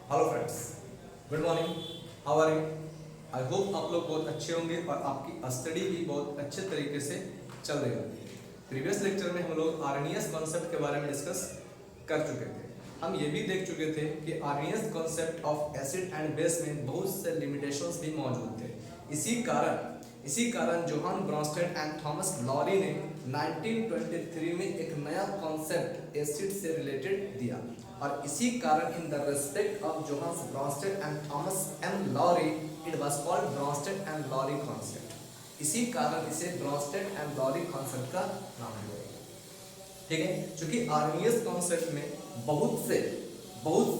Hello friends, good morning. How are you? I hope आप लोग बहुत अच्छे होंगे और आपकी स्टडी भी बहुत अच्छे तरीके से चल रही होगी। प्रीवियस लेक्चर में हम लोग आर्नियस कॉन्सेप्ट के बारे में डिस्कस कर चुके थे। हम ये भी देख चुके थे कि Arrhenius concept of acid and base में बहुत से लिमिटेशंस भी मौजूद थे। इसी कारण Johan Bronsted and Thomas Lowry ने 1923 में एक नया कॉन्सेप्ट एसिड से रिलेटेड दिया और इसी कारण in the respect of Johan Bronsted and Thomas M Lowry it was called Bronsted and Lowry concept. इसी कारण इसे ब्रॉन्स्टेड एंड लॉरी कॉन्सेप्ट का नाम दिया गया। ठीक है, क्योंकि आर्नियस कॉन्सेप्ट में बहुत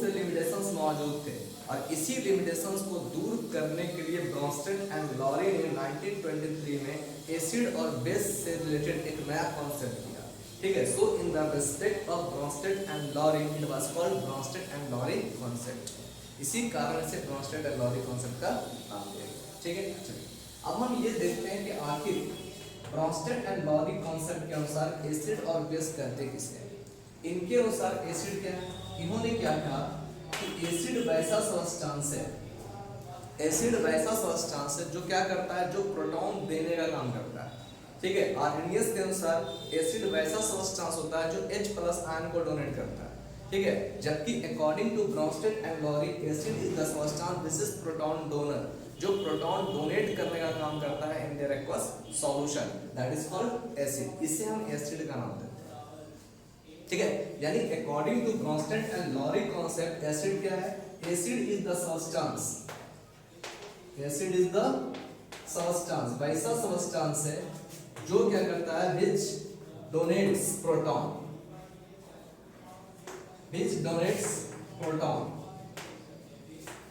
से लिमिटेशंस मौजूद थे और इसी लिमिटेशंस को दूर करने के लिए ब्रॉन्स्टेड एंड लॉरी ने 1923 में एसिड और बेस से रिलेटेड एक नया कॉन्सेप्ट दिया। ठीक है, so in the respect of Bronsted and Lowry it was called Bronsted and Lowry concept. इसी कारण से ब्रॉन्स्टेड एंड लॉरी कॉन्सेप्ट का नाम दिया गया। ठीक है, चलिए अब हम ये देखते हैं कि आखिर ब्रॉन्स्टेड एंड लॉरी कॉन्सेप्ट के अनुसार एसिड और बेस कहते किसे। इनके अनुसार एसिड क्या है? इन्होंने क्या कहा कि एसिड वैसा सब्सटेंस है जो क्या करता है, जो प्रोटॉन देने का काम करता है। ठीक है, आर्नियस के अनुसार एसिड वैसा सब्सटेंस होता है जो H+ आयन को डोनेट करता है। ठीक है, जबकि according to Bronsted and Lowry acid is the substance this is proton donor, जो प्रोटॉन डोनेट करने का काम करता है in their aqueous solution, that is called acid. इसे हम एसिड का नाम देते हैं। ठीक है, यानी according to Bronsted and Lowry concept acid क्या है? Acid is the substance, acid is the substance, वैसा सब्सटेंस है जो क्या करता है, which donates proton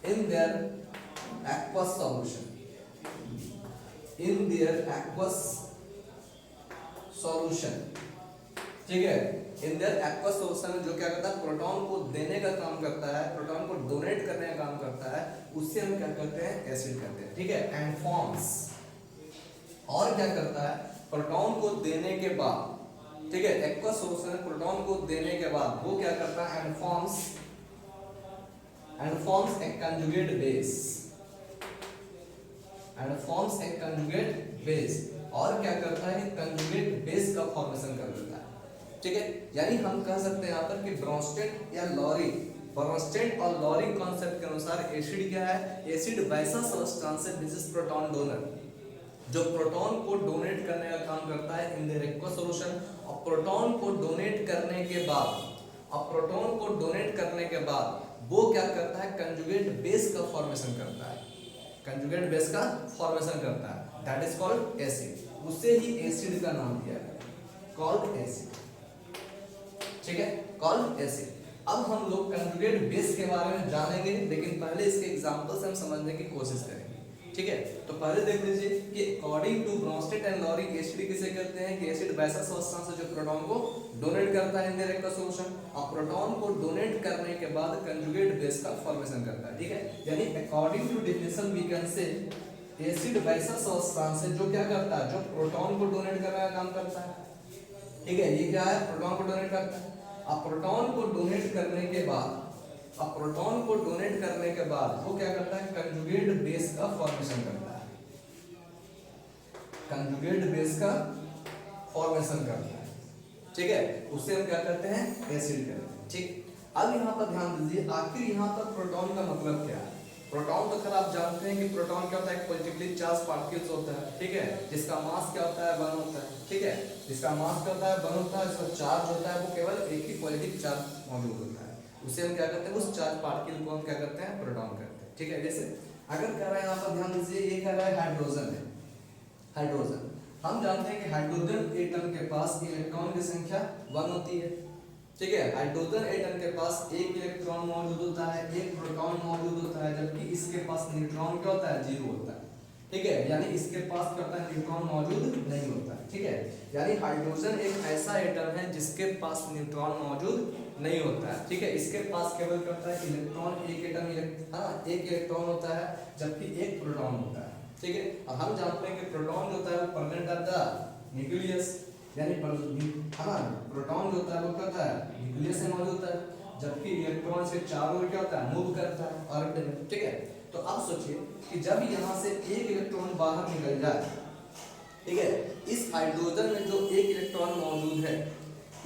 in their aqueous solution, ठीक है, इन देयर एक्वस सॉल्यूशन जो क्या करता है, प्रोटॉन को देने का काम करता है, प्रोटॉन को डोनेट करने का काम करता है, उससे हम क्या करते हैं, एसिड कहते हैं। ठीक है, एंड फॉर्म्स, और क्या करता है, प्रोटॉन को देने के बाद, ठीक है, एक्वस सॉल्यूशन प्रोटॉन को देने के बाद वो क्या करता है, and forms a conjugate base, और क्या करता है, कंजुगेट बेस का फॉर्मेशन कर देता है। ठीक है, यानी हम कह सकते हैं यहाँ पर कि ब्रॉन्स्टेड और लॉरी कॉन्सेप्ट के अनुसार एसिड क्या है, एसिड वैसा सब्सटेंस है दिस इज प्रोटॉन डोनर, जो प्रोटॉन को डोनेट करने का काम करता है इन देयर एक्वस सॉल्यूशन, और प्रोटॉन को डोनेट करने के बाद वो क्या करता है, कंजुगेट बेस का फॉर्मेशन करता है, दैट इज कॉल्ड एसिड। उससे ही एसिड का नाम दिया गया, कॉल्ड एसिड। ठीक है, कॉल्ड एसिड। अब हम लोग कंजुगेट बेस के बारे में जानेंगे, लेकिन पहले इसके एग्जांपल से हम समझने की कोशिश करेंगे। ठीक है, तो पहले देख लीजिए कि according to Bronsted and Lowry acid किसे कहते हैं, कि एसिड वैसा सब्सटेंस है जो प्रोटॉन को डोनेट करता है इन देयर एक्वस सॉल्यूशन, और प्रोटॉन को डोनेट करने के बाद कंजुगेट बेस का फॉर्मेशन करता है। ठीक है, यानी according to definition we can say acid वैसा सब्सटेंस है जो क्या करता है, जो प्रोटॉन को डोनेट करने का काम करता है। ठीक है, ये क्या है, प्रोटॉन को डोनेट करता है। अब प्रोटॉन को डोनेट करने के बाद वो क्या करता है, कंजुगेट बेस का फॉर्मेशन करता है, ठीक है, उससे हम क्या करते हैं, एसिड कहते हैं। ठीक, अब यहाँ पर ध्यान दीजिए, आखिर यहाँ पर प्रोटॉन का मतलब क्या है। प्रोटॉन तो खैर आप जानते हैं कि प्रोटॉन क्या होता है, पॉजिटिवली चार्ज पार्टिकल्स होता है। ठीक है, जिसका मास क्या होता है, 1 होता है। ठीक है, जिसका मास क्या होता है, 1 होता है, जिसका चार्ज होता है वो केवल एक ही पॉजिटिव चार्ज मौजूद होता है, उसे हम क्या करते हैं, उस चार्ज पार्टिकल को हम क्या करते हैं, प्रोटॉन कहते हैं। ठीक है, जैसे अगर कह रहा है यहाँ पर ध्यान दीजिए, ये कह रहा है हाइड्रोजन, हम जानते हैं कि हाइड्रोजन एटम के पास इलेक्ट्रॉन की संख्या 1 होती है। ठीक है, हाइड्रोजन एटम के पास एक इलेक्ट्रॉन मौजूद होता है, एक प्रोटॉन मौजूद होता है, जबकि इसके पास न्यूट्रॉन क्या होता है, 0 होता है। ठीक है, यानी इसके पास क्या होता है, न्यूट्रॉन मौजूद नहीं होता है। ठीक है, यानी हाइड्रोजन एक ऐसा एटम है जिसके पास न्यूट्रॉन मौजूद नहीं होता है। ठीक है, इसके पास केवल क्या होता है, इलेक्ट्रॉन, एक इलेक्ट्रॉन होता है, जबकि एक प्रोटॉन होता है। ठीक है, और हम जानते हैं कि प्रोटॉन जो होता है वो प्रेजेंट एट द न्यूक्लियस, यानी प्रोटॉन जो होता है वो क्या होता है, न्यूक्लियस में मौजूद होता है, जबकि इलेक्ट्रॉन से चारों ओर क्या होता है, मूव करता है ऑर्बिट में, ठीक है। तो अब सोचिए कि जब यहाँ से एक इलेक्ट्रॉन बाहर निकल जाए, ठीक है, इस हाइड्रोजन में जो एक इलेक्ट्रॉन मौजूद है,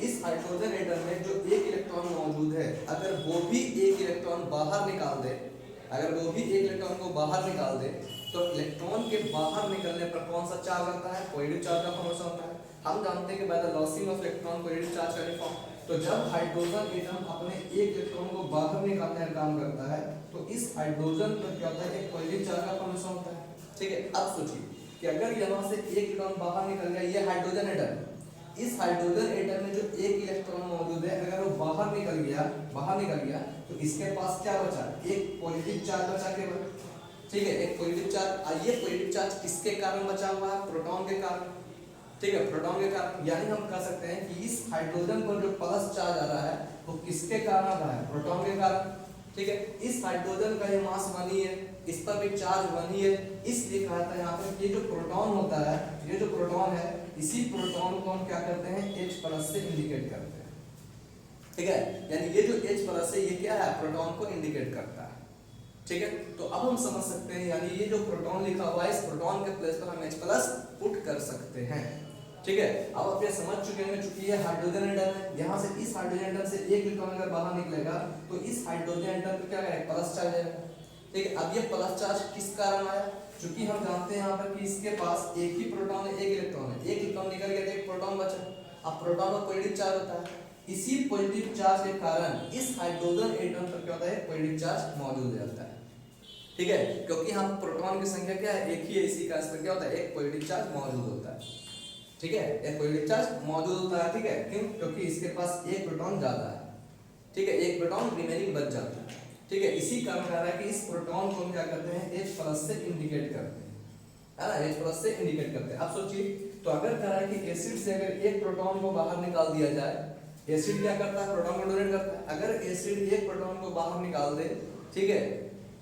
इस हाइड्रोजन एटम में जो एक इलेक्ट्रॉन मौजूद है, अगर वो भी एक इलेक्ट्रॉन बाहर निकाल दे, अगर वो भी एक इलेक्ट्रॉन को बाहर निकाल दे, तो इलेक्ट्रॉन के बाहर निकलने पर कौन सा चार्ज आता है, पॉजिटिव चार्ज का फॉर्मेशन होता है। हम जानते हैं कि by the losing of electron positive charge का फॉर्म। तो जब हाइड्रोजन एटम अपने एक इलेक्ट्रॉन को बाहर निकालने का काम करता है, तो इस हाइड्रोजन पर क्या होता है, एक पॉजिटिव चार्ज का फॉर्मेशन होता है, ठीक है। अब सोचिए कि अगर यहाँ से एक इलेक्ट्रॉन बाहर निकल गया, ये हाइड्रोजन एटम, इस हाइड्रोजन एटम में जो एक इलेक्ट्रॉन मौजूद है, अगर वो बाहर निकल गया तो इसके पास क्या बचा, एक पॉजिटिव चार्ज बचा केवल, ठीक है, एक पॉजिटिव चार्ज। ये पॉजिटिव चार्ज किसके कारण बचा हुआ है, प्रोटॉन के कारण, ठीक है, प्रोटॉन के कारण। यानी हम कह सकते हैं कि इस हाइड्रोजन पर जो प्लस चार्ज आ रहा है वो किसके कारण आ रहा है, प्रोटॉन के कारण, ठीक है। इस हाइड्रोजन का ये मास 1 ही है, इस पर भी चार्ज 1 ही है, इसलिए कहा था यहाँ पर ये जो प्रोटॉन होता है, ये जो प्रोटॉन है, इसी प्रोटॉन को हम क्या करते हैं, H+ से इंडिकेट करते हैं, ठीक है। यानी ये जो H+ है, ये क्या है, प्रोटॉन को इंडिकेट करता है, ठीक है। तो अब हम समझ सकते हैं, यानी ये जो प्रोटॉन लिखा हुआ है, इस प्रोटॉन के प्लेस पर हम H+ पुट कर सकते हैं, ठीक है। अब आप ये समझ चुके हैं, चूंकि ये हाइड्रोजन एटम है, यहाँ से इस हाइड्रोजन एटम से एक इलेक्ट्रॉन अगर बाहर निकलेगा तो इस हाइड्रोजन एटम पे क्या करेगा, प्लस चार्ज आएगा, ठीक है। अब ये प्लस चार्ज किस कारण आया, क्योंकि हम जानते हैं यहाँ पर कि इसके पास एक ही प्रोटॉन है, एक इलेक्ट्रॉन है, एक इलेक्ट्रॉन निकल गया तो एक प्रोटॉन बचा। अब प्रोटॉन का पॉजिटिव चार्ज होता है, इसी पॉजिटिव चार्ज के कारण इस हाइड्रोजन एटम पर क्या होता है, पॉजिटिव चार्ज मौजूद रहता है, ठीक है। क्योंकि हम प्रोटॉन की संख्या क्या है, एक ही है, इसी का इस पर क्या होता है, एक पॉजिटिव चार्ज मौजूद होता है, ठीक है, एक पॉजिटिव चार्ज मौजूद होता है, ठीक है। क्यों, क्योंकि इसके पास एक प्रोटॉन ज्यादा है, ठीक है, एक प्रोटॉन रिमेनिंग बच जाता है, ठीक है। इसी कारण कह रहा है कि इस प्रोटॉन को हम क्या करते हैं, H+ से इंडिकेट करते हैं, है ना, H+ से इंडिकेट करते हैं। अब सोचिए, तो अगर कह रहा है कि एसिड से अगर एक प्रोटॉन को बाहर निकाल दिया जाए, एसिड क्या करता है, प्रोटॉन को डोनेट करता है। अगर एसिड एक प्रोटॉन को बाहर निकाल दे, ठीक है,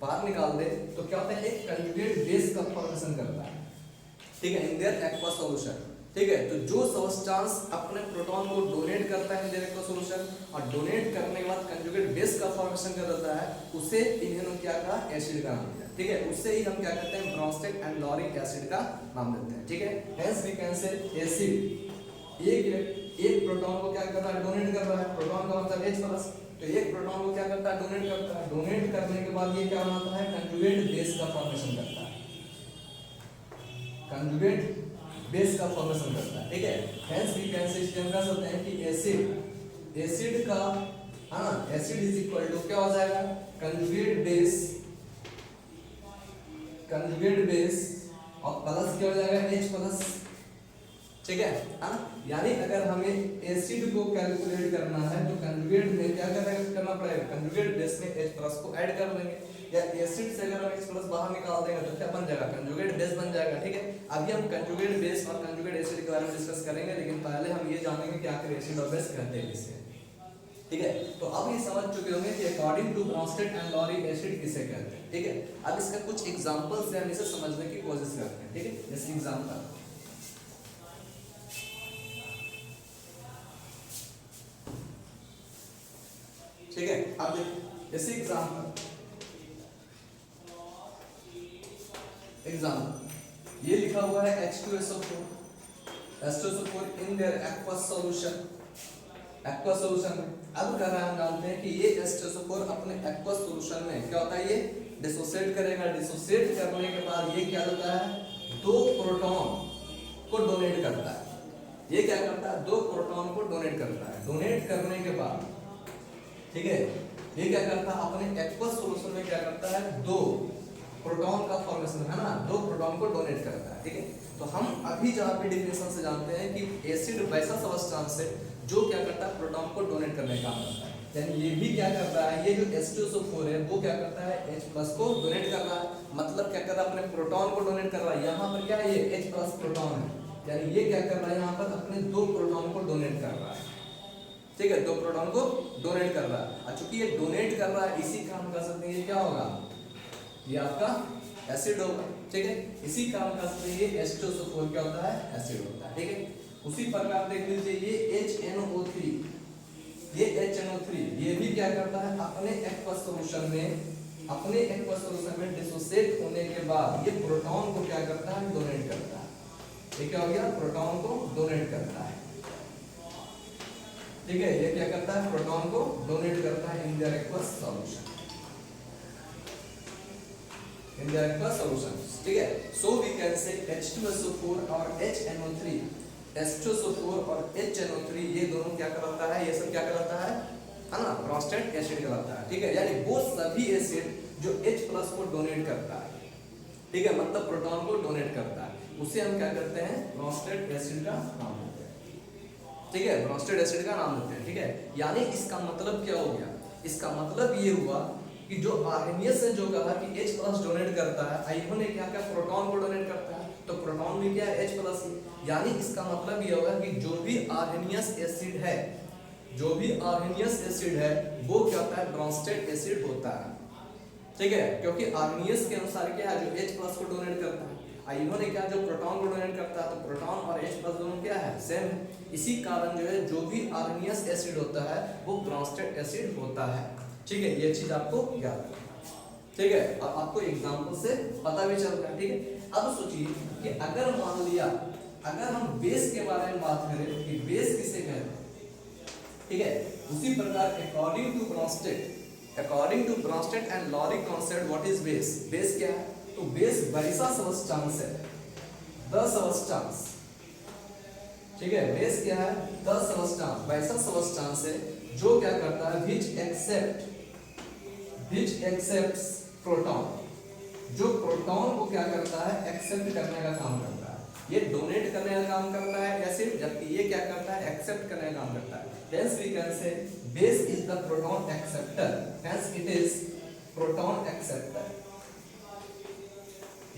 बाहर निकाल दे, तो क्या होता है, एक कंजुगेट बेस का फॉर्मेशन करता है, ठीक है, इन देयर एक्वा सॉल्यूशन, ठीक है। तो जो सब्सटेंस अपने प्रोटॉन को डोनेट करता है इन देयर एक्वा सॉल्यूशन, और डोनेट करने के बाद कंजुगेट बेस का फॉर्मेशन कर देता है, उसे इन्होंने क्या कहा, एसिड का नाम दिया, ठीक है। उससे ही हम क्या करते हैं, ब्रोंस्टेड एंड लॉरिक एसिड का नाम देते हैं, ठीक है। Hence we can say acid एक प्रोटॉन को क्या कर रहा है, डोनेट कर रहा है, प्रोटॉन का मतलब H+, तो एक प्रोटॉन को क्या करता है, डोनेट करता है, डोनेट करने के बाद ये क्या बनाता है, कंजुगेट बेस का फॉर्मेशन करता है, कंजुगेट बेस का फॉर्मेशन करता है, ठीक है। हेंस वी कैन से हम कह सकते हैं कि एसिड का, हाँ, एसिड इज इक्वल टू क्या हो जाएगा, कंजुगेट बेस और प्लस क्या हो जाएगा, H+, ठीक है ना। यानी अगर हमें एसिड को कैलकुलेट करना है तो कंजुगेट में क्या करना पड़ेगा, कंजुगेट बेस में H+ को ऐड कर लेंगे, या एसिड से अगर हम H+ बाहर निकाल देंगे तो क्या बन जाएगा, कंजुगेट बेस बन जाएगा, ठीक है। अभी हम कंजुगेट बेस और कंजुगेट एसिड के बारे में डिस्कस करेंगे, लेकिन पहले हम ये जानेंगे कि आखिर एसिड और बेस कहते हैं किसे, ठीक है। तो अब ये समझ चुके होंगे कि अकॉर्डिंग टू ब्रोंस्टेड एंड लॉरिक एसिड किसे कहते हैं, ठीक है। अब इसका कुछ एग्जांपल से हम इसे समझने की कोशिश करते हैं, ठीक है। जैसे एग्जांपल, ठीक है, अब देखिए, जैसे एग्जांपल ये लिखा हुआ है H2SO4 in their aqueous solution में। अब कह रहा है, हम जानते हैं कि ये H2SO4 अपने एक्वस सॉल्यूशन में क्या होता है, ये डिसोसिएट करेगा, डिसोसिएट करने के बाद ये क्या होता है, 2 प्रोटॉन को डोनेट करता है, ये क्या करता है, 2 प्रोटॉन को डोनेट करता है, डोनेट करने के बाद, ठीक है, ये क्या करता है, अपने एक्वस सॉल्यूशन में क्या करता है, 2 प्रोटॉन का फॉर्मेशन, है ना, 2 प्रोटॉन को डोनेट करता है, ठीक है। तो हम अभी जहाँ पे डिफिनेशन से जानते हैं कि एसिड वैसा सब्सटेंस है जो क्या करता है, प्रोटॉन को डोनेट करने का काम करता है। यानी ये भी क्या कर रहा है, ये जो H2SO4 है वो क्या करता है, H+ को डोनेट कर रहा है, मतलब क्या कर रहा है, अपने प्रोटॉन को डोनेट कर रहा है। यहाँ पर क्या है, ये H+ प्रोटॉन है, यानी ये क्या कर रहा है, यहाँ पर अपने 2 प्रोटॉन को डोनेट कर रहा है, ठीक है, 2 प्रोटॉन को डोनेट कर रहा है। चूंकि ये डोनेट कर रहा है, इसी काम कर सकते हैं, ये क्या होगा, ये आपका एसिड होगा, ठीक है। इसी काम का ये H2SO4 क्या होता है, एसिड होता है, ठीक है। उसी प्रकार देख लीजिए, ये HNO3 ये HNO3 ये भी क्या करता है अपने एक्वस सॉल्यूशन में डिसोसिएट होने के बाद ये प्रोटॉन को क्या करता है डोनेट करता है। ये क्या हो गया प्रोटॉन को डोनेट करता है। ठीक है ये क्या करता है प्रोटॉन को डोनेट करता है इन देयर एक्वस सॉल्यूशन ठीक है। सो वी कैन से H2SO4 और HNO3 H2SO4 और HNO3 ये दोनों क्या कहलाता है ये सब क्या कहलाता है ना ब्रोंस्टेड एसिड कहलाता है। ठीक है यानी वो सभी एसिड जो H+ को डोनेट करता है। ठीक है मतलब प्रोटॉन को डोनेट करता है उसे हम क्या करते हैं ब्रोंस्टेड एसिड का नाम देते हैं। ठीक है ब्रोंस्टेड एसिड का नाम देते हैं। ठीक है यानी इसका मतलब क्या हो गया इसका मतलब ये हुआ कि जो आर्हेनियस ने जो कहा कि H+ डोनेट करता है आइओ ने क्या क्या प्रोटॉन को डोनेट करता है तो प्रोटॉन भी क्या है H+ ही। यानी इसका मतलब ये होगा कि जो भी आर्हेनियस एसिड है वो क्या होता है ब्रोंस्टेड एसिड होता है। ठीक है क्योंकि आर्हेनियस के अनुसार क्या है जो H+ को डोनेट करता है आइओ ने क्या जो प्रोटॉन को डोनेट करता है तो प्रोटॉन और H+ दोनों क्या है सेम है। इसी कारण जो है जो भी आर्हेनियस एसिड होता है वो ब्रोंस्टेड एसिड होता है। ठीक है ये चीज आपको याद रखना। ठीक है अब आपको एग्जांपल से पता भी चल रहा है। ठीक है अब सोचिए कि अगर मान लिया अगर हम बेस के बारे में बात करें कि बेस किसे कहते हैं। ठीक है उसी प्रकार according to Bronsted and Lowry concept what is base क्या है तो बेस वैसा सब्सटेंस है द सब्सटेंस। ठीक है बेस क्या है द सब्सटेंस वैसा सब्सटेंस है जो क्या करता है which accepts प्रोटॉन जो प्रोटॉन को क्या करता है एक्सेप्ट करने का काम करता है। ये डोनेट करने का काम करता है एसिड जबकि ये क्या करता है एक्सेप्ट करने का काम करता है। hence we can say base is the proton acceptor hence it is proton acceptor।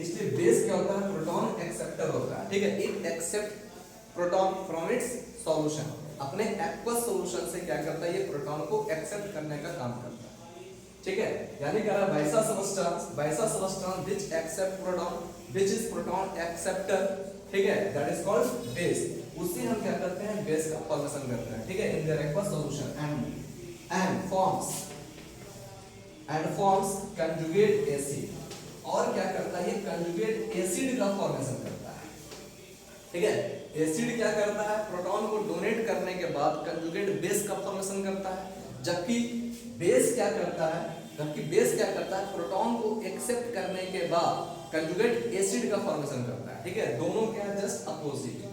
इसलिए बेस क्या होता है प्रोटॉन एक्सेप्टर होता है। ठीक है it accept proton from its solution अपने एक्वस सॉल्यूशन से क्या करता है ये प्रोटॉन को एक्सेप्ट करने का काम करता है। ठीक है यानी कह रहा वैसा substance which accept proton which is proton acceptor। ठीक है दैट इज कॉल्ड बेस उससे हम क्या करते हैं बेस का फॉर्मेशन करते हैं। ठीक है in their aqueous solution and forms conjugate acid और क्या करता है ये कंजुगेट एसिड का फॉर्मेशन करता है। ठीक है एसिड क्या करता है प्रोटॉन को डोनेट करने के बाद कंजुगेट बेस का फॉर्मेशन करता है जबकि बेस क्या करता है प्रोटॉन को एक्सेप्ट करने के बाद कंजुगेट एसिड का फॉर्मेशन करता है। ठीक है दोनों क्या जस्ट अपोजिट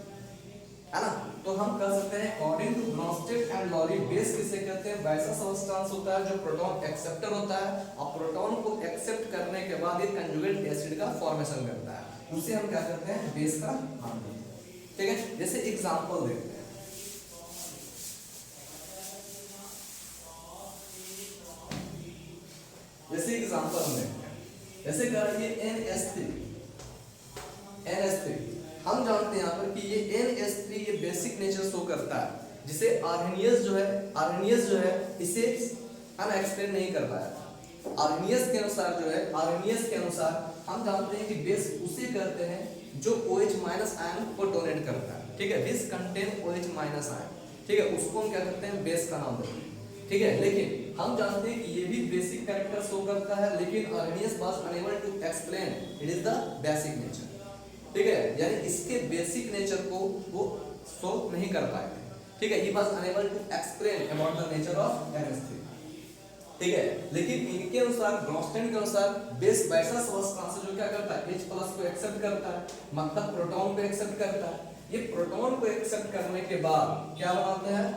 है ना। तो हम कह सकते हैं according to Bronsted and Lowry base किसे कहते हैं वैसा सब्सटेंस होता है जो प्रोटॉन एक्सेप्टर होता है और प्रोटॉन को एक्सेप्ट करने के बाद ये कंजुगेट एसिड का फॉर्मेशन करता है उसे हम क्या करते हैं बेस का नाम देते हैं। ठीक है जैसे एग्जांपल देखते हैं जैसे एग्जांपल हम देखते हैं जैसे कह रहा है NH3 हम जानते हैं यहाँ पर कि ये NH3 ये बेसिक नेचर शो करता है जिसे आर्हेनियस जो है इसे हम एक्सप्लेन नहीं कर पाया। आर्हेनियस के अनुसार हम जानते हैं कि बेस उसे कहते हैं जो OH- आयन को डोनेट करता है। ठीक है दिस कंटेन OH- आयन। ठीक है उसको हम क्या करते हैं बेस का नाम देते हैं। ठीक है लेकिन हम जानते हैं कि ये भी बेसिक कैरेक्टर शो करता है लेकिन Arrhenius was unable to explain it is the basic nature. ठीक है यानी इसके बेसिक नेचर को वो शो नहीं कर पाए। ठीक है he was unable to explain about the nature of NH3। ठीक है लेकिन इनके अनुसार ब्रोंस्टेड के अनुसार बेस वैसा सब्सटेंस जो क्या करता है H+ को एक्सेप्ट करता है मतलब प्रोटॉन को एक्सेप्ट करता है। ये प्रोटॉन को एक्सेप्ट करने के बाद क्या बनाते हैं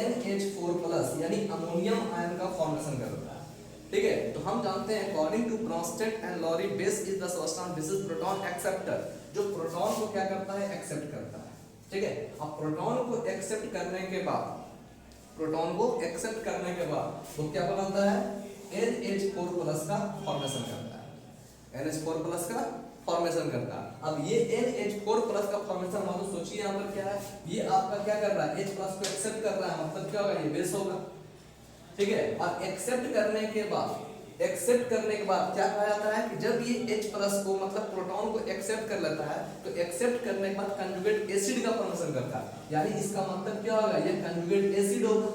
NH4+ यानी अमोनियम आयन का फॉर्मेशन करता है। ठीक है तो हम जानते हैं according to Bronsted and Lowry base is the substance this is proton acceptor जो प्रोटॉन को क्या करता है एक्सेप्ट करता है। ठीक है अब प्रोटॉन को एक्सेप्ट करने के बाद वो क्या बनाता है NH4+ का फॉर्मेशन करता है NH4+ का फॉर्मेशन करता है। अब ये NH4+ का फॉर्मेशन मतलब सोचिए यहाँ पर क्या है ये आपका क्या कर रहा है H+ को एक्सेप्ट कर रहा है मतलब क्या होगा ये बेस होगा। ठीक है और एक्सेप्ट करने के बाद क्या कहा जाता है कि जब ये H+ को मतलब प्रोटॉन को एक्सेप्ट कर लेता है तो एक्सेप्ट करने के बाद कंजुगेट एसिड का फॉर्मेशन करता है यानी इसका मतलब क्या होगा ये कंजुगेट एसिड होगा।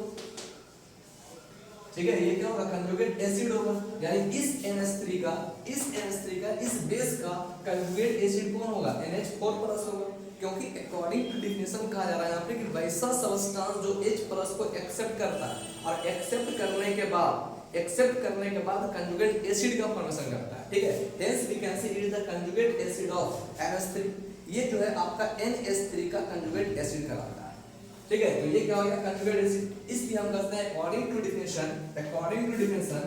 ठीक है, ये क्या होगा, कंजुगेट एसिड होगा। यानी इस NH3 का इस बेस का कंजुगेट एसिड कौन होगा, NH4+ होगा। क्योंकि अकॉर्डिंग टू डिफिनेशन कहा जा रहा है यहाँ पे कि वैसा सब्सटेंस जो H+ को एक्सेप्ट करता है और एक्सेप्ट करने के बाद कंजुगेट एसिड का फॉर्मेशन करता है। ठीक है, hence we can say it is the conjugate acid of NH3। ये जो है आपका NH3 का कंजुगेट एसिड कहलाता है। ठीक है, तो ये क्या हो गया, कंजुगेट एसिड। इसलिए हम कहते हैं अकॉर्डिंग टू डिफिनेशन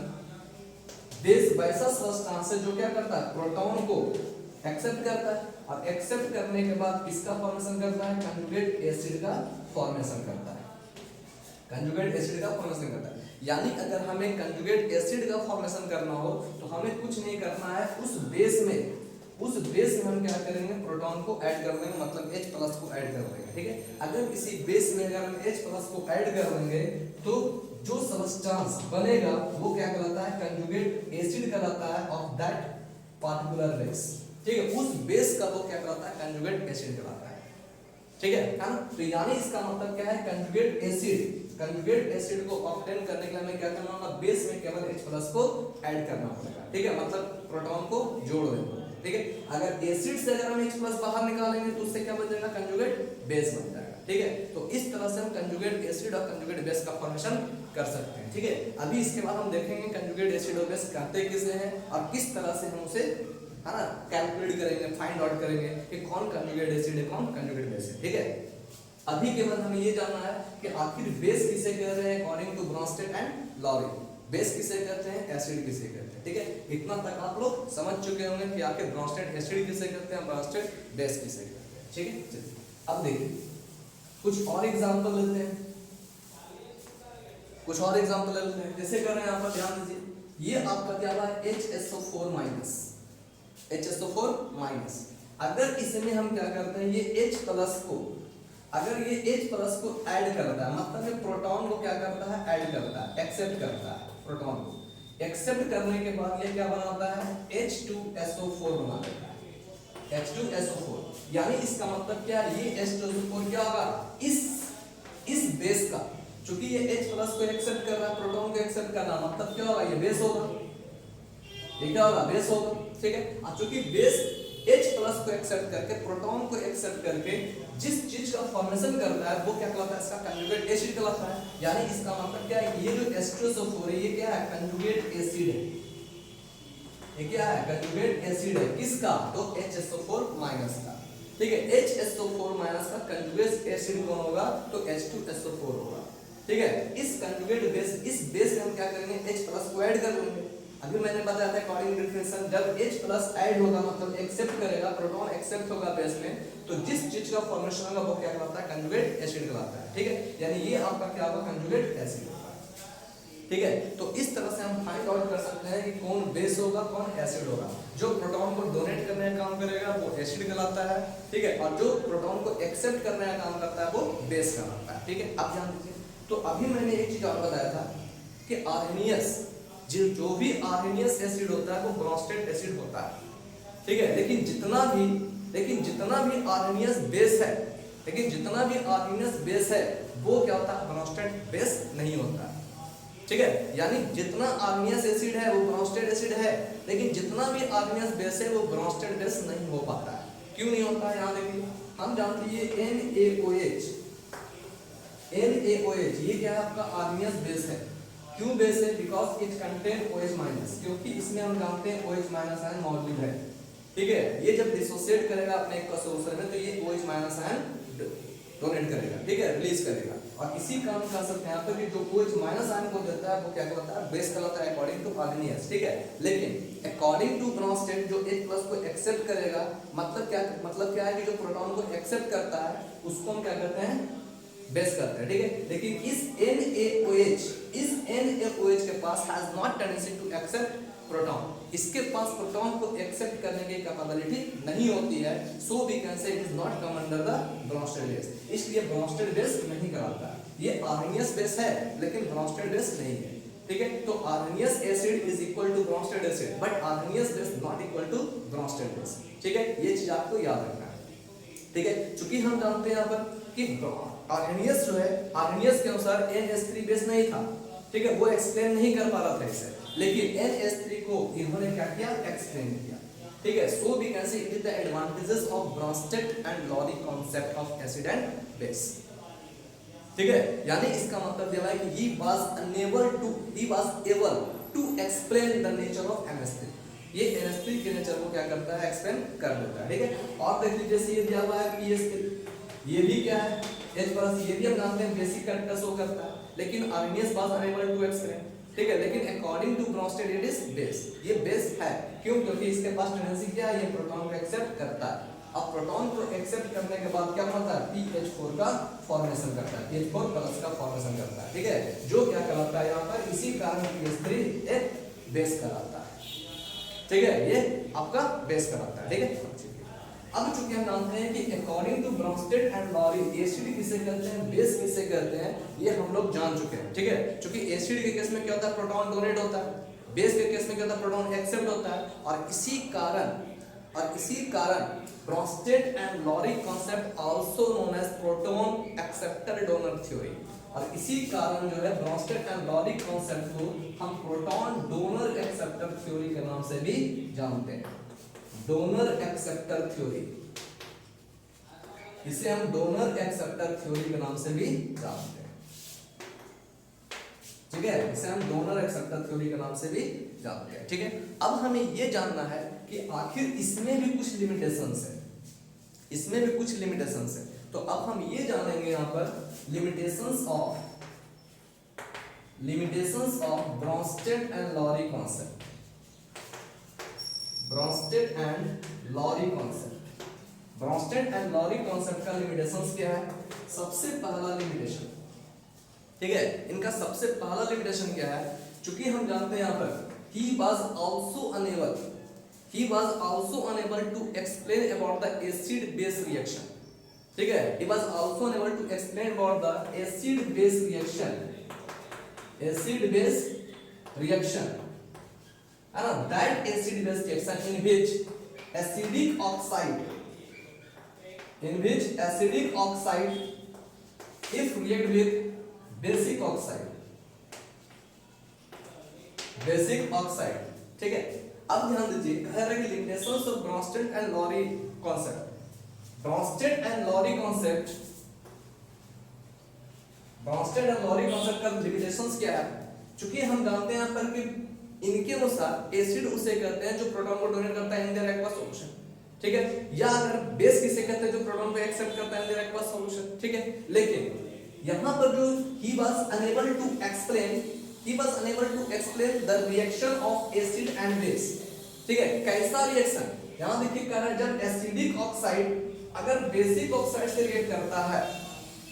बेस वैसा सब्सटेंस है जो क्या करता है, प्रोटॉन को एक्सेप्ट करता है और एक्सेप्ट करने के बाद किसका फॉर्मेशन करता है, कंजुगेट एसिड का फॉर्मेशन करता है। कंजुगेट एसिड का फॉर्मेशन करता है। यानी अगर हमें कंजुगेट एसिड का फॉर्मेशन करना हो तो हमें कुछ नहीं करना है, उस बेस में हम क्या करेंगे, प्रोटॉन को ऐड कर देंगे, मतलब H+ को ऐड कर देंगे। ठीक है, अगर किसी बेस में अगर हम H+ को ऐड कर देंगे तो जो सब्सटेंस बनेगा वो क्या कहलाता है, कंजुगेट एसिड कहलाता है ऑफ दैट पार्टिकुलर बेस। ठीक है, उस बेस का वो क्या कहलाता है, कंजुगेट एसिड कहलाता है। ठीक है ना, तो यानी इसका मतलब क्या है, कंजुगेट एसिड को ऑब्टेन करने के लिए हमें क्या करना होगा, बेस में केवल H+ को ऐड करना पड़ेगा। ठीक है, मतलब प्रोटॉन को जोड़ देंगे। ठीक है, अगर एसिड से अगर हम H+ बाहर निकालेंगे तो उससे क्या बन जाएगा, कंजुगेट बेस बन जाएगा। ठीक है, तो इस तरह से हम कंजुगेट एसिड और कंजुगेट बेस का फॉर्मेशन कर सकते हैं। ठीक है, अभी इसके बाद हम देखेंगे कंजुगेट एसिड और बेस कहते किसे हैं और किस तरह से हम उसे, है ना, कैलकुलेट करेंगे, फाइंड आउट करेंगे कि कौन कंजुगेट एसिड है, कौन कंजुगेट बेस है। ठीक है, अभी केवल हमें ये जानना है कि आखिर बेस किसे कह रहे हैं according to Bronsted and Lowry. Base किसे कहते हैं, एसिड किसे कहते हैं। ठीक है, इतना तक आप लोग समझ चुके होंगे कि आखिर ब्रॉन्स्टेड एसिड किसे कहते हैं, ब्रॉन्स्टेड बेस किसे कहते हैं। ठीक है, चलिए अब देखिए कुछ और एग्जांपल लेते हैं, जैसे कर रहे हैं, यहाँ पर ध्यान दीजिए, ये आपका क्या हुआ है, HSO4-। अगर इसमें हम क्या करते हैं, ये H+ को, अगर ये H+ को ऐड करता है, मतलब ये प्रोटॉन को क्या करता है, ऐड करता है, एक्सेप्ट करता है, प्रोटॉन को एक्सेप्ट करने के बाद ये क्या बनाता है, H2SO4 बना देता है, H2SO4। यानी इसका मतलब क्या है, ये H2SO4 क्या होगा, इस बेस का, चूंकि ये H+ को एक्सेप्ट कर रहा है, प्रोटॉन को एक्सेप्ट कर रहा है, मतलब क्या होगा, ये बेस होगा, ये क्या होगा, बेस होगा। ठीक है, और चूंकि बेस H+ को एक्सेप्ट करके, प्रोटॉन को एक्सेप्ट करके जिस चीज का फॉर्मेशन करता है वो क्या कहलाता है, इसका कंजुगेट एसिड कहलाता है। यानी इसका मतलब क्या है, ये जो H2SO4 है ये क्या है, कंजुगेट एसिड है। ये क्या है, कंजुगेट एसिड है, किसका, तो HSO4- का। ठीक है, HSO4- का कंजुगेट एसिड कौन होगा, तो H2SO4 होगा। ठीक है, इस कंजुगेट बेस, इस बेस में हम क्या करेंगे, H+ को ऐड कर लेंगे। अभी मैंने बताया था अकॉर्डिंग टू डिफिनेशन, जब H+ ऐड होगा मतलब एक्सेप्ट करेगा, प्रोटॉन एक्सेप्ट होगा बेस में, तो जिस चीज का फॉर्मेशन होगा वो क्या कहलाता है, कंजुगेट एसिड कहलाता है। ठीक है, यानी ये आपका क्या होगा, कंजुगेट एसिड होगा। ठीक है, तो इस तरह से हम फाइंड आउट कर सकते हैं कि कौन बेस होगा, कौन एसिड होगा। जो प्रोटॉन को डोनेट करने का काम करेगा वो एसिड कहलाता है। ठीक है, और जो प्रोटॉन को एक्सेप्ट करने का काम करता है वो बेस कहलाता है। ठीक है, अब ध्यान दीजिए, तो अभी मैंने एक चीज और बताया था कि आर्हेनियस, जो भी आर्हेनियस एसिड होता है वो ब्रॉन्स्टेड एसिड होता है। ठीक है, लेकिन जितना भी आर्हेनियस बेस है, वो क्या होता है, ब्रॉन्स्टेड बेस नहीं होता है। ठीक है, यानी जितना आर्हेनियस एसिड है वो ब्रॉन्स्टेड एसिड है, लेकिन जितना भी आर्हेनियस बेस है वो ब्रॉन्स्टेड बेस नहीं हो पाता है। क्यों नहीं होता है, यहाँ देखिए, हम जानते हैं NaOH, ये क्या है, आपका आर्हेनियस बेस है। क्यों बेस है, बिकॉज इट कंटेन OH-, क्योंकि इसमें हम जानते हैं OH- आयन मौजूद है। ठीक है, ये जब डिसोसिएट करेगा अपने एक सोल्यूशन में तो ये OH- आयन डोनेट करेगा। ठीक है, रिलीज करेगा, और इसी काम कर सकते हैं यहाँ पर कि जो OH- आयन को देता है वो क्या कहलाता है, बेस कहलाता है अकॉर्डिंग टू आर्हेनियस। ठीक है, लेकिन अकॉर्डिंग टू ब्रॉन्स्टेड जो H+ को एक्सेप्ट करेगा, मतलब क्या है कि जो प्रोटॉन को एक्सेप्ट करता है उसको हम क्या करते हैं, बेस करते हैं। ठीक है, लेकिन इस NaOH के पास has not tendency to accept proton, इसके पास प्रोटॉन को एक्सेप्ट करने की कैपेबिलिटी नहीं होती है। So we can say it is not come under the Bronsted base, इसलिए ब्रॉन्स्टेड बेस नहीं कहलाता। ये आर्हेनियस बेस है लेकिन ब्रॉन्स्टेड बेस नहीं है। ठीक है, तो Arrhenius acid is equal to Bronsted acid, but Arrhenius base not equal to Bronsted base. ठीक है, ये चीज आपको याद रखना है। ठीक है, चूंकि हम जानते हैं यहाँ पर कि आर्हेनियस जो है, आर्हेनियस के अनुसार NH3 बेस नहीं था, ठीक है, वो एक्सप्लेन नहीं कर पा रहा था इसे, लेकिन NH3 को इन्होंने क्या किया, एक्सप्लेन किया। ठीक है, so we can say it is the advantages of Bronsted and Lowry concept of acid and base. ठीक है, यानी इसका मतलब यह है कि he was able to explain the nature of NH3। ये NH3 के नेचर को क्या करता है, एक्सप्लेन कर देता है। ठीक है, और देख लीजिए जैसे ये दिया हुआ है कि ये भी क्या है, H+, ये भी हम जानते हैं बेसिक कैरेक्टर शो करता है, लेकिन Arrhenius was unable to explain। ठीक है, लेकिन according to Bronsted it is base, ये बेस है। क्यों? क्योंकि इसके पास टेंडेंसी क्या है, ये प्रोटॉन को एक्सेप्ट करता है। अब प्रोटॉन को एक्सेप्ट करने के बाद क्या होता है, PH4 का फॉर्मेशन करता है, PH4+ का फॉर्मेशन करता है। ठीक है, जो क्या कहलाता है यहाँ पर, इसी कारण PH3 एक बेस कहलाता है। ठीक है, ये आपका बेस कहलाता है। ठीक है, अब चूंकि हम जानते हैं कि according to Bronsted and Lowry acid किसे कहते हैं, बेस किसे कहते हैं, ये हम लोग जान चुके हैं। ठीक है, क्योंकि एसिड के केस में क्या होता है, प्रोटॉन डोनेट होता है, बेस के केस में क्या होता है, प्रोटॉन एक्सेप्ट होता है। और इसी कारण Bronsted and Lowry concept also known as proton acceptor donor theory. और इसी कारण जो है ब्रॉन्स्टेड एंड लॉरी कांसेप्ट को हम प्रोटॉन डोनर एक्सेप्टर थ्योरी के नाम से भी जानते हैं। डोनर एक्सेप्टर थ्योरी, इसे हम डोनर एक्सेप्टर थ्योरी के नाम से भी जानते हैं। ठीक है, इसे हम डोनर एक्सेप्टर थ्योरी के नाम से भी जानते हैं। ठीक है, अब हमें यह जानना है कि आखिर इसमें भी कुछ लिमिटेशंस है, इसमें भी कुछ लिमिटेशंस है। तो अब हम ये जानेंगे यहाँ पर limitations of Bronsted and Lowry concept. Bronsted and Lowry concept, Bronsted and Lowry concept का लिमिटेशंस क्या है? सबसे पहला लिमिटेशन, ठीक है, इनका सबसे पहला लिमिटेशन क्या है? चूंकि हम जानते हैं यहाँ पर he was also unable to explain about the acid base reaction। ठीक है, he was also unable to explain about the acid base reaction है ना, that acid base reaction in which acidic oxide if react with basic oxide, ठीक है। अब ध्यान दीजिए, कह रहा है कि limitations of Bronsted and Lowry concept. Bronsted and Lowry concept का लिमिटेशंस क्या है? चूंकि हम जानते हैं यहाँ पर कि इनके अनुसार एसिड उसे कहते हैं जो प्रोटॉन को डोनेट करता है इन देयर एक्वस सॉल्यूशन, ठीक है, या अगर बेस किसे कहते हैं जो प्रोटॉन को एक्सेप्ट करता है इन देयर एक्वस सॉल्यूशन, ठीक है। लेकिन यहाँ पर जो he was unable to explain the reaction of acid and base, ठीक है। कैसा रिएक्शन? यहाँ देखिए कह रहा है जब एसिडिक ऑक्साइड अगर बेसिक ऑक्साइड से रिएक्ट करता है,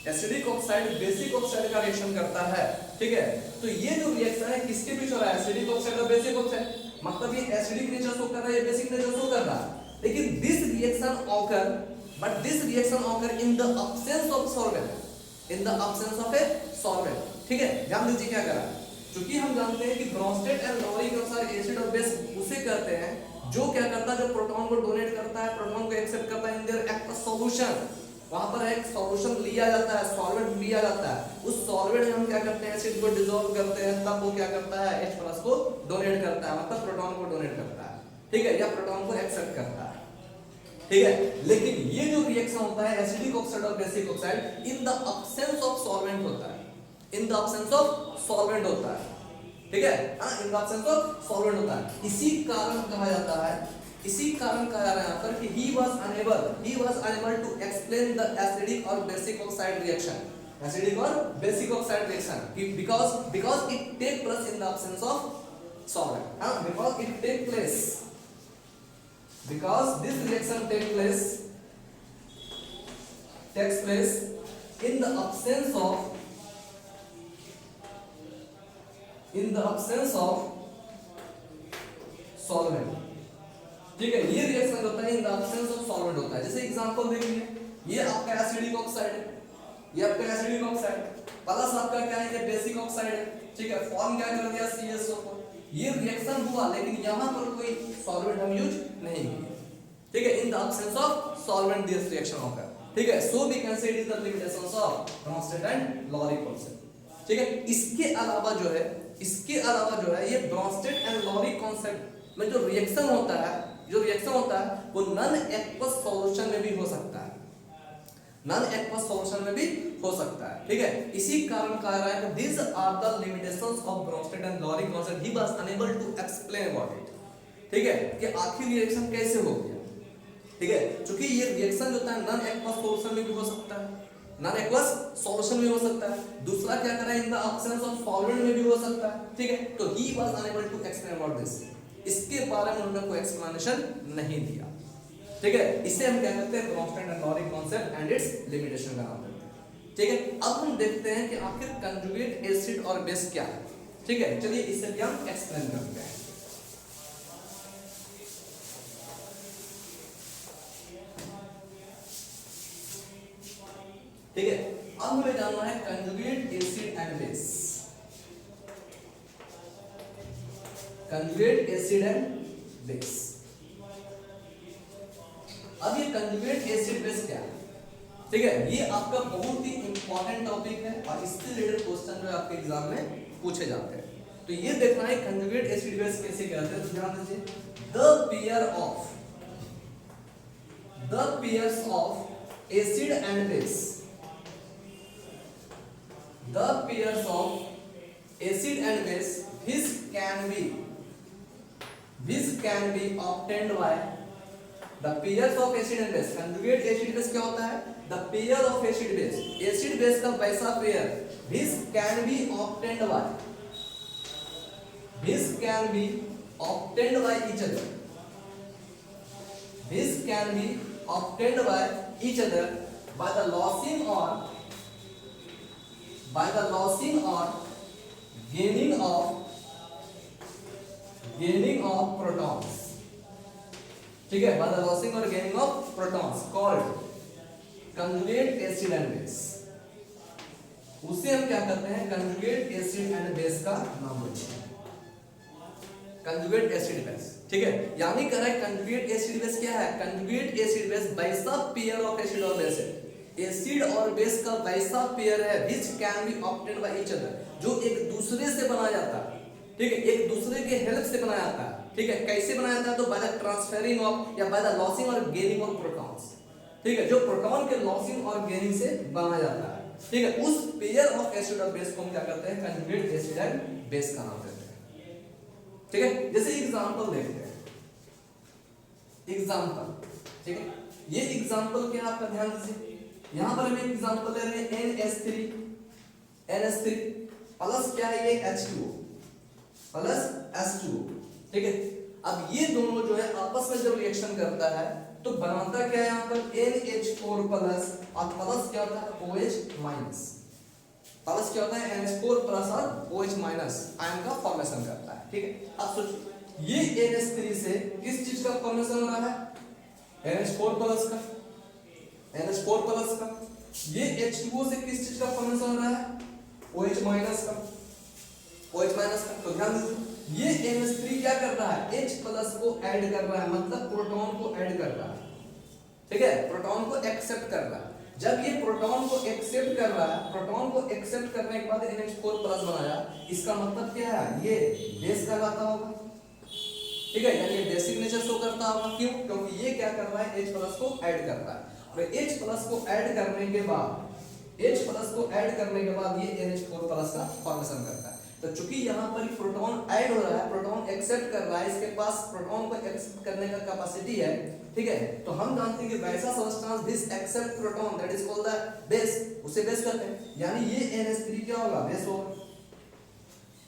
एसिडिक ऑक्साइड बेसिक ऑक्साइड का रिएक्शन करता है, ठीक है, तो ये जो रिएक्शन है किसके बीच हो रहा है? एसिडिक ऑक्साइड और बेसिक ऑक्साइड, मतलब ये एसिडिक नेचर शो कर रहा है, ये बेसिक नेचर शो कर रहा है। लेकिन this reaction occur in the absence of solvent, ठीक है। ध्यान दीजिए क्या कर रहा है, क्योंकि हम जानते हैं कि ब्रॉन्स्टेड एंड लॉरी के अनुसार एसिड और बेस उसे कहते हैं जो क्या करता है, जो प्रोटॉन को डोनेट करता है, प्रोटॉन को एक्सेप्ट करता है इन देयर एक्वस सॉल्यूशन। वहां पर एक सॉल्यूशन लिया जाता है, सॉल्वेंट लिया जाता है, उस सॉल्वेंट में हम क्या करते हैं, एसिड को डिसॉल्व करते हैं, तब वो क्या करता है, H+ को डोनेट करता है, मतलब प्रोटॉन को डोनेट करता है, ठीक है, या प्रोटॉन को एक्सेप्ट करता है, ठीक है। लेकिन ये जो रिएक्शन होता है एसिडिक ऑक्साइड और basic oxide in the absence of solvent होता है, in the absence of solvent होता है, ठीक है, in the absence of solvent होता है। इसी कारण कहा जाता है यहाँ पर कि he was unable to explain the acidic or basic oxide reaction, because it take place in the absence of solvent, because this reaction takes place in the absence of solvent, ठीक है। ये रिएक्शन होता है in the absence of solvent होता है। जैसे example देखिए, ये आपका एसिडिक ऑक्साइड है, ये आपका एसिडिक ऑक्साइड प्लस आपका क्या है, ये बेसिक ऑक्साइड है, ठीक है, फॉर्म क्या कर दिया, CSO4। ये रिएक्शन हुआ लेकिन यहां पर कोई सॉल्वेंट हम यूज नहीं किए, ठीक है, in the absence of solvent this reaction होगा, ठीक है। So we can say it is the limitations of Bronsted and Lowry concept, ठीक है। इसके अलावा जो है ये ब्रॉन्स्टेड एंड लॉरी कॉन्सेप्ट में जो रिएक्शन होता है वो नॉन एक्वस सॉल्यूशन में भी हो सकता है, ठीक है। इसी कारण कहा रहा है कि these are the limitations of Bronsted and Lowry concept. He was unable to explain about it, ठीक है, कि आखिर रिएक्शन कैसे हो गया, ठीक है। क्योंकि ये रिएक्शन जो होता है नॉन एक्वस सॉल्यूशन में भी हो सकता है, दूसरा क्या करा in the absence of solvent में भी हो सकता है, ठीक है। तो he was unable to explain about this, इसके बारे में उन्होंने कोई एक्सप्लेनेशन नहीं दिया, ठीक है। इसे हम क्या कहते हैं Bronsted and Lowry concept and its limitation का नाम देते हैं, ठीक है। अब हम देखते हैं कि आखिर कंजुगेट एसिड और बेस क्या है, ठीक है। चलिए इसे भी हम एक्सप्लेन करते हैं। ठीक है, अब हमें जानना है conjugate acid and base. Conjugate acid and base, अब ये कंजुगेट एसिड बेस क्या है, ठीक है। ये आपका बहुत ही इंपॉर्टेंट टॉपिक है और इससे रिलेटेड क्वेश्चन जो आपके एग्जाम में पूछे जाते हैं। तो ये देखना है कंजुगेट एसिड बेस कैसे कहते हैं। तो ध्यान दीजिए, the pairs of acid and base, the pairs of acid and base which can be obtained by the pairs of acid and base। conjugate acid base क्या होता है, the pair of acid base का वैसा pair which can be obtained by each other by the losing or gaining of protons, ठीक है। by the losing or gaining of protons called conjugate acid and base। उसे हम क्या करते हैं conjugate acid and base का नाम देते हैं, conjugate acid base, ठीक है। यानी कह रहा है conjugate acid base क्या है, conjugate acid base वैसा पेयर ऑफ एसिड और बेस है, एसिड और बेस का वैसा पेयर है which can be obtained by each other, जो एक दूसरे से बनाया जाता है, ठीक है, एक दूसरे के हेल्प से बनाया जाता है, ठीक है। कैसे बनाया जाता है, तो बाय द ट्रांसफरिंग ऑफ या बाय द लॉसिंग और गेनिंग ऑफ प्रोटॉन्स, ठीक है। जो प्रोटॉन के लॉसिंग और गेनिंग से बनाया जाता है, ठीक है। उस पेयर ऑफ एसिड और बेस को हम क्या करते हैं कंजुगेट एसिड एंड बेस का नाम देते हैं, ठीक है। जैसे एग्जांपल देखते हैं, ठीक है। ये एग्जांपल क्या आपका ध्यान दीजिए, यहां पर हम एक एग्जांपल ले रहे हैं NH3 प्लस क्या है ये H2O प्लस H2O, ठीक है। अब ये दोनों जो है आपस में जब रिएक्शन करता है तो बनाता क्या है यहाँ पर NH4 प्लस और प्लस क्या होता है OH माइनस, प्लस क्या होता है NH4 प्लस और OH माइनस आयन का फॉर्मेशन करता है, ठीक है। अब सोचिए ये NH3 से किस चीज का फॉर्मेशन हो रहा है NH4 प्लस का, ये H2O से किस चीज का फॉर्मेशन हो रहा है OH माइनस का, तो ध्यान दीजिए ये NH3 क्या कर रहा है H प्लस को ऐड कर रहा है, मतलब प्रोटॉन को ऐड कर रहा है, ठीक है, प्रोटॉन को एक्सेप्ट कर रहा है। जब ये प्रोटॉन को एक्सेप्ट कर रहा है, प्रोटॉन को एक्सेप्ट करने के बाद NH4 प्लस बनाया, इसका मतलब क्या है ये बेस कहलाता होगा, ठीक है, यानी ये बेसिक नेचर शो करता होगा। क्यों, क्योंकि ये क्या कर रहा है H प्लस को ऐड कर रहा है, और H प्लस को ऐड करने के बाद ये NH4 प्लस का फॉर्मेशन करता है। तो चूंकि यहाँ पर प्रोटॉन ऐड हो रहा है, प्रोटॉन एक्सेप्ट कर रहा है, इसके पास प्रोटॉन को एक्सेप्ट करने का कैपेसिटी है, ठीक है। तो हम जानते हैं कि वैसा substance this accept proton that is called the base, उसे बेस कहते हैं। यानी ये NH3 क्या होगा बेस होगा,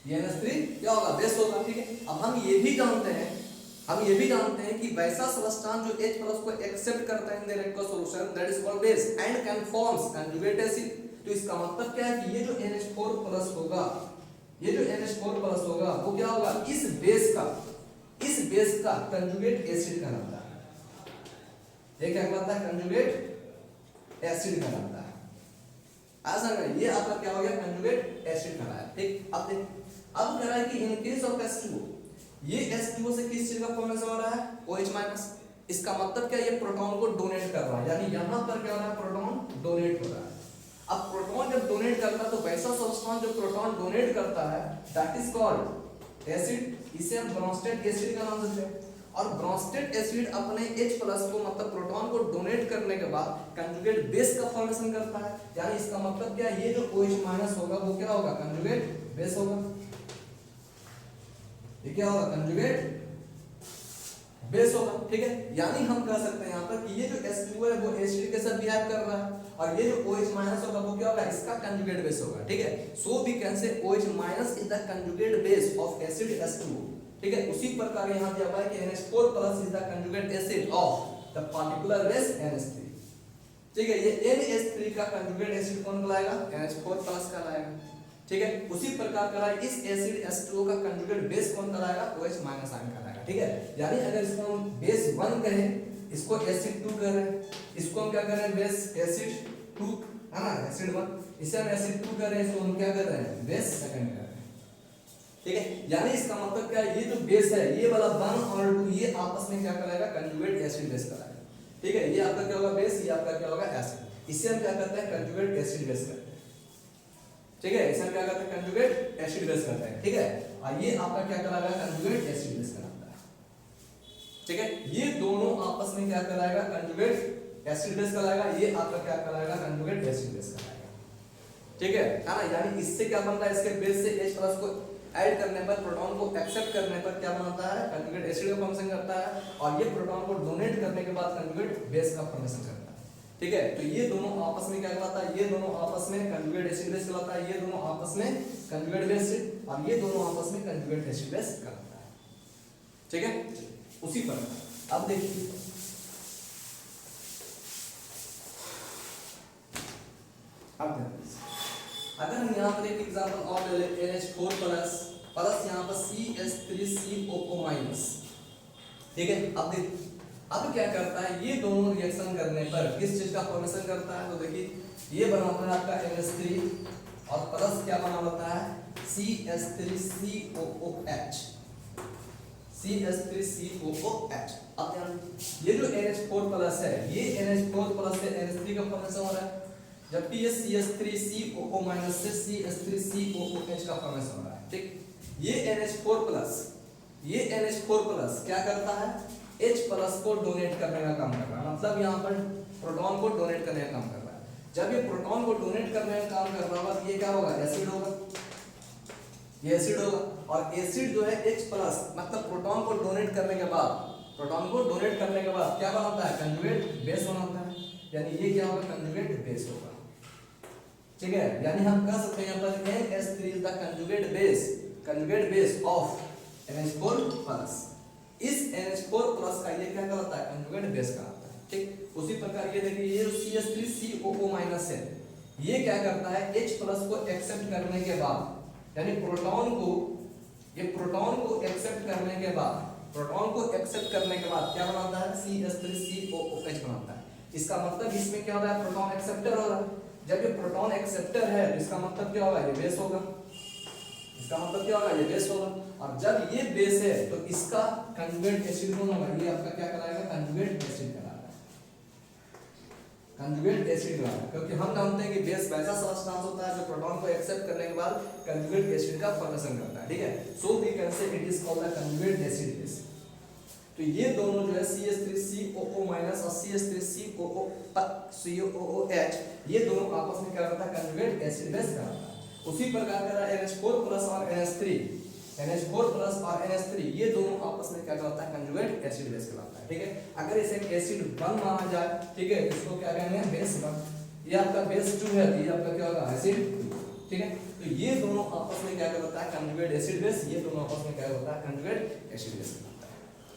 ये NH3 क्या होगा बेस होगा, ठीक है। अब हम ये भी जानते हैं कि वैसा सब्सटेंस जो H प्लस को एक्सेप्ट करता है in the aqueous solution that is called base and can forms conjugate acid. तो इसका मतलब क्या है कि ये जो NH4 प्लस होगा, वो क्या होगा इस बेस का कंजुगेट एसिड कहलाता है, ये क्या कहलाता है कंजुगेट एसिड कहलाता है। ऐसा करें, ये आपका क्या हो गया कंजुगेट एसिड कहलाया, ठीक। अब कह रहा है कि इन केस ऑफ H2O, ये H2O से किस चीज का फॉर्मेशन हो रहा है OH माइनस, इसका मतलब क्या ये प्रोटॉन को डोनेट कर रहा है, यानी यहां पर क्या हो रहा है प्रोटॉन डोनेट हो रहा है। अब प्रोटॉन जब डोनेट करता है तो वैसा सब्सटेंस जो प्रोटॉन डोनेट करता है दैट इज कॉल्ड एसिड, इसे हम ब्रोंस्टेड एसिड का नाम देते हैं। और ब्रोंस्टेड एसिड अपने H+ को मतलब प्रोटॉन को डोनेट करने के बाद कंजुगेट बेस का फॉर्मेशन करता है, यानी इसका मतलब क्या है, ये जो OH- होगा वो क्या होगा, कंजुगेट बेस होगा। ये क्या होगा, कंजुगेट बेस होगा, ठीक है। यानी हम कह सकते हैं यहाँ पर कि ये जो H2 है वो एसिड के साथ बिहेव कर रहा है और ये जो OH- होगा वो क्या होगा, इसका कंजुगेट बेस होगा, ठीक है। So we can say OH- is the conjugate base of acid H2, ठीक है। उसी प्रकार यहाँ दिया हुआ है कि NH4+ is the conjugate acid of the particular base NH3, ठीक है। ये NH3 का कंजुगेट एसिड कौन कहलाएगा, NH4+ कहलाएगा, ठीक है। उसी प्रकार का इस एसिड H2O का कंजुगेट बेस कौन कहलाएगा, OH- आयन कहलाएगा, ठीक है। यानी अगर इसको हम बेस 1 कहें, इसको एसिड 2 कह रहे हैं, इसको हम क्या कर रहे हैं, बेस एसिड 2 है ना, एसिड 1, इसे हम एसिड 2 कर रहे हैं, इसको हम क्या कर रहे हैं, बेस सेकंड कर रहे हैं, ठीक है। यानी इसका मतलब क्या है, ये जो बेस है ये वाला 1 और 2 ये आपस में क्या कराएगा, कंजुगेट एसिड बेस कराएगा, ठीक है। ये आपका क्या होगा, बेस, ये आपका क्या होगा, एसिड। इसे हम क्या करते हैं, कंजुगेट एसिड बेस करते हैं, ठीक है। इसे हम क्या करते हैं, कंजुगेट एसिड बेस करते हैं, ठीक है। और ये आपका क्या कराएगा, कंजुगेट एसिड बेस कराता है, ठीक है। ये दोनों आपस में क्या कराएगा, कंजुगेट एसिड बेस कराएगा, ये आपका क्या कराएगा, कंजुगेट एसिड बेस कराएगा, ठीक है ना। यानी इससे क्या बनता है, इसके बेस से H+ को ऐड करने पर, प्रोटॉन को एक्सेप्ट करने पर क्या बनता है, कंजुगेट एसिड का फॉर्मेशन करता है, और ये प्रोटॉन को डोनेट करने के बाद कंजुगेट बेस का फॉर्मेशन करता है, ठीक है। तो ये दोनों आपस में क्या कहलाता है, ये दोनों आपस में कंजुगेट एसिड बेस कहलाता है, ये दोनों आपस में कंजुगेट बेस, और ये दोनों आपस में कंजुगेट एसिड बेस कहलाता है, ठीक है। उसी पर अब देखिए, अगर हम यहाँ पर एक एग्जांपल और ले लें, NH4+ प्लस यहाँ पर CH3COO-, ठीक है। अब देख, अब क्या करता है, ये दोनों रिएक्शन करने पर किस चीज का फॉर्मेशन करता है, तो देखिए ये बनाता है आपका NH3 और प्लस क्या बना होता है, CH3COOH, CH3COOH। अब ध्यान, ये जो NH4+ है, ये NH4+ से NH3 का फॉर्मेशन हो रहा है, जबकि ये CH3COO- से CH3COOH का फॉर्मेशन हो रहा है, ठीक। ये NH4+ क्या करता है, H+ को डोनेट करने का काम कर रहा है, मतलब यहाँ पर प्रोटॉन को डोनेट करने का काम कर रहा है। जब ये प्रोटॉन को डोनेट करने का काम कर रहा होगा तो ये क्या होगा, एसिड होगा, ये एसिड होगा। और एसिड जो है H+ मतलब प्रोटॉन को डोनेट करने के बाद, प्रोटॉन को डोनेट करने के बाद क्या बनाता है, कंजुगेट बेस बनाता है, यानी ये क्या होगा, कंजुगेट बेस होगा, ठीक है। यानी हम कह सकते हैं यहाँ पर NH3 is the conjugate base of NH4+। इस NH4+ का ये क्या कहलाता है, कंजुगेट बेस कहलाता है, ठीक। उसी प्रकार ये देखिए, ये CH3COO- है, ये क्या करता है, H+ को एक्सेप्ट करने के बाद, यानी प्रोटॉन को, ये प्रोटॉन को एक्सेप्ट करने के बाद, प्रोटॉन को एक्सेप्ट करने के बाद क्या बनाता है, CH3COOH बनाता है। इसका मतलब इसमें क्या होता है, प्रोटॉन एक्सेप्टर हो रहा है। जब ये प्रोटॉन एक्सेप्टर है तो इसका मतलब क्या होगा, ये बेस होगा, इसका मतलब क्या होगा, ये बेस होगा। और जब ये बेस है तो इसका कंजुगेट एसिड कौन होगा, ये आपका क्या कहलाएगा, कंजुगेट एसिड कहलाएगा, कंजुगेट एसिड कहलाएगा, क्योंकि हम जानते हैं कि बेस वैसा सब्सटेंस होता है जो प्रोटॉन को एक्सेप्ट करने के बाद कंजुगेट एसिड का फॉर्मेशन करता है, ठीक है। So we can say it is called the conjugate acid base. तो ये दोनों जो है CH3COO- और CH3COOH, ये दोनों आपस में क्या करता है, कंजुगेट एसिड बेस कहलाता है। उसी प्रकार का NH4+ और NH3 और NH3 ये दोनों आपस में क्या कहलाता है, कंजुगेट एसिड बेस कहलाता है, ठीक है। अगर इसे एसिड 1 माना जाए, ठीक है, इसको क्या कहेंगे, बेस 1। ये आपका बेस 2 है, ये आपका क्या होगा, एसिड 2, ठीक है। तो ये दोनों आपस में क्या कहलाता है, कंजुगेट एसिड बेस, ये दोनों आपस में क्या होता है, कंजुगेट एसिड बेस,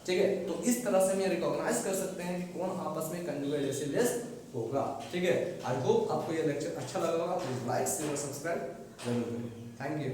ठीक है। तो इस तरह से हम ये रिकॉग्नाइज कर सकते हैं कि कौन आपस में कंजुगेट एसिड बेस होगा, ठीक है। आई होप आपको ये लेक्चर अच्छा लगा होगा। प्लीज लाइक शेयर और सब्सक्राइब जरूर करें। Thank you.